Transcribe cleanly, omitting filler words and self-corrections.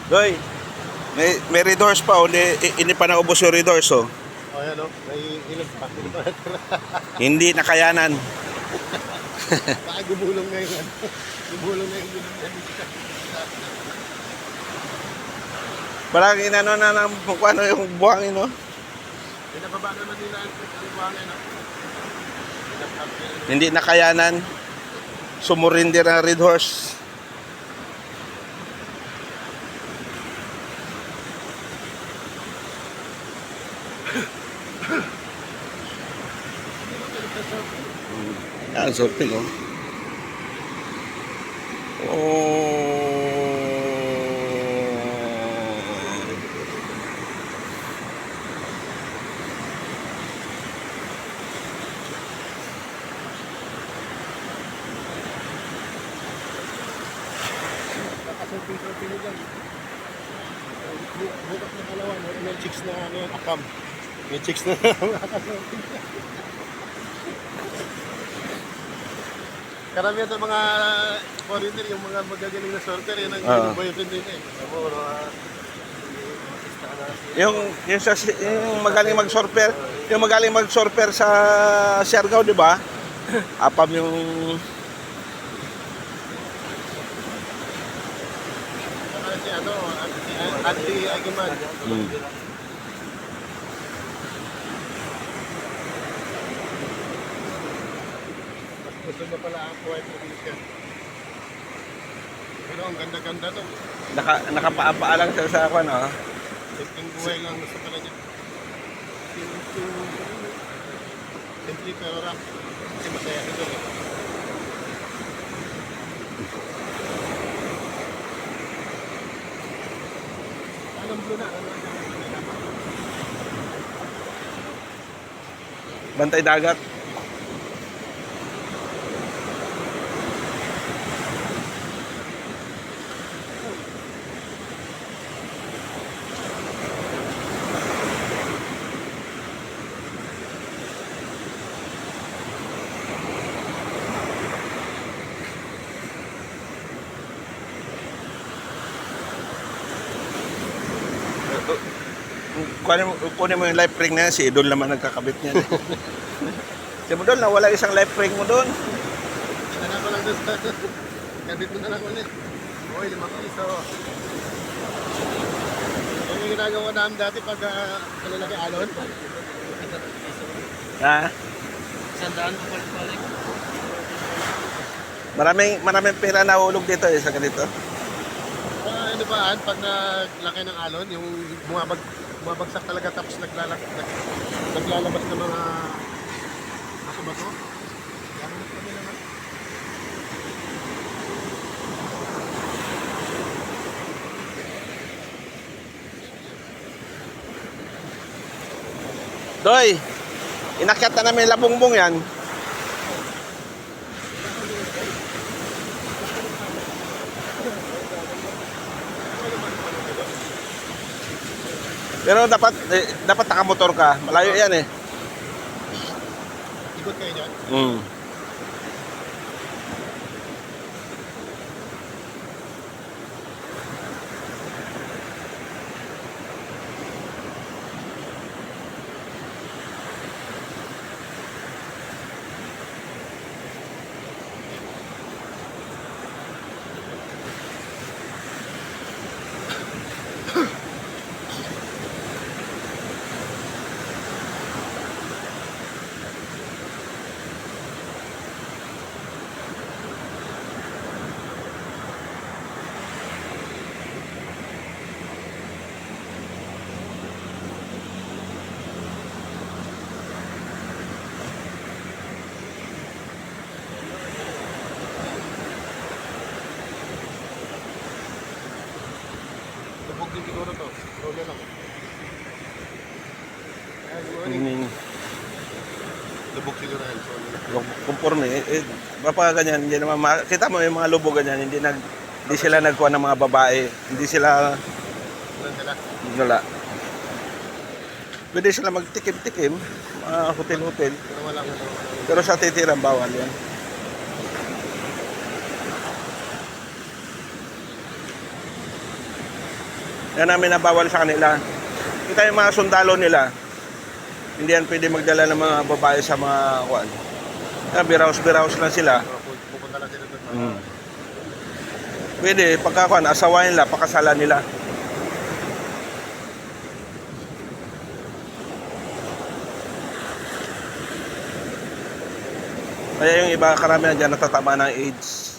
Doy, may red horse pa, hindi pa naubos yung red horse, oh. O yan o, may ilan pa. Ilan pa natira. Hindi nakayanan. Baka gumulong na yun. Gumulong na yung Parang inano na ng kung ano yung buhangin, no? pinababa naman nila ang buhangin. Hindi nakayanan. Sumurinder na red horse. Yan, sorting, oh. Nakasurfing nyo dyan. Bukas na kalawa, may chicks na ano yan, akam. May chicks na nakasurfing. Karamihan sa mga foreigner, yung mga magagaling na surfer, yan ang boyfriend nila eh. Yung magaling mag-surfer sa Siargao, di ba? Apam yung Si ano, Andy Aguiman. Gusto mo pala ang Kuwait probinsya. Pero ang ganda-ganda to. nakapaapa lang siya sa ako, no? Simpleng buhay lang gusto pala niya. Simple pero rock. Kasi masaya ito eh. Anong blue na? Bantay dagat. Kunin mo yung life ring na yan, si Idol naman nagkakabit niyan. Si Idol, nawala isang life ring mo doon. Ano ko lang doon sa... Kabit mo na lang ulit. Uy, 5 piso. Yung ginagawa namin dati pag kalalaki alon. Ha? Sandaan ko balik-balik. Maraming pera na ulog dito sa ganito. Ano ba, pag naglaki ng alon, yung bumabagsak talaga tapos naglalabas ng mga baso-baso. Yan ang kami naman. Doy, inakyat na namin labongbong yan. Pero dapat nakamotor ka. Malayo yan eh. Ikot kayo dyan. Lubog din siguro to. Roller lang. Good morning. Lubog siguro yan. Conforme. Baka ganyan, hindi naman kita mo yung mga lubog ganyan, hindi sila nagkuha ng mga babae, hindi sila wala. Pwede sila magtikim-tikim, mga hotel-hotel. Pero wala nga. Pero sa titirang bawal yan. Yan namin nabawal sa kanila. Kita yung mga sundalo nila, hindi yan pwede magdala ng mga babae sa mga kuan. Biraos-biraos lang sila. Pupunta lang sila doon. Pwede, pagkakuan, asawain nila, pakasalan nila. Kaya yung iba karamihan dyan natatama ng AIDS.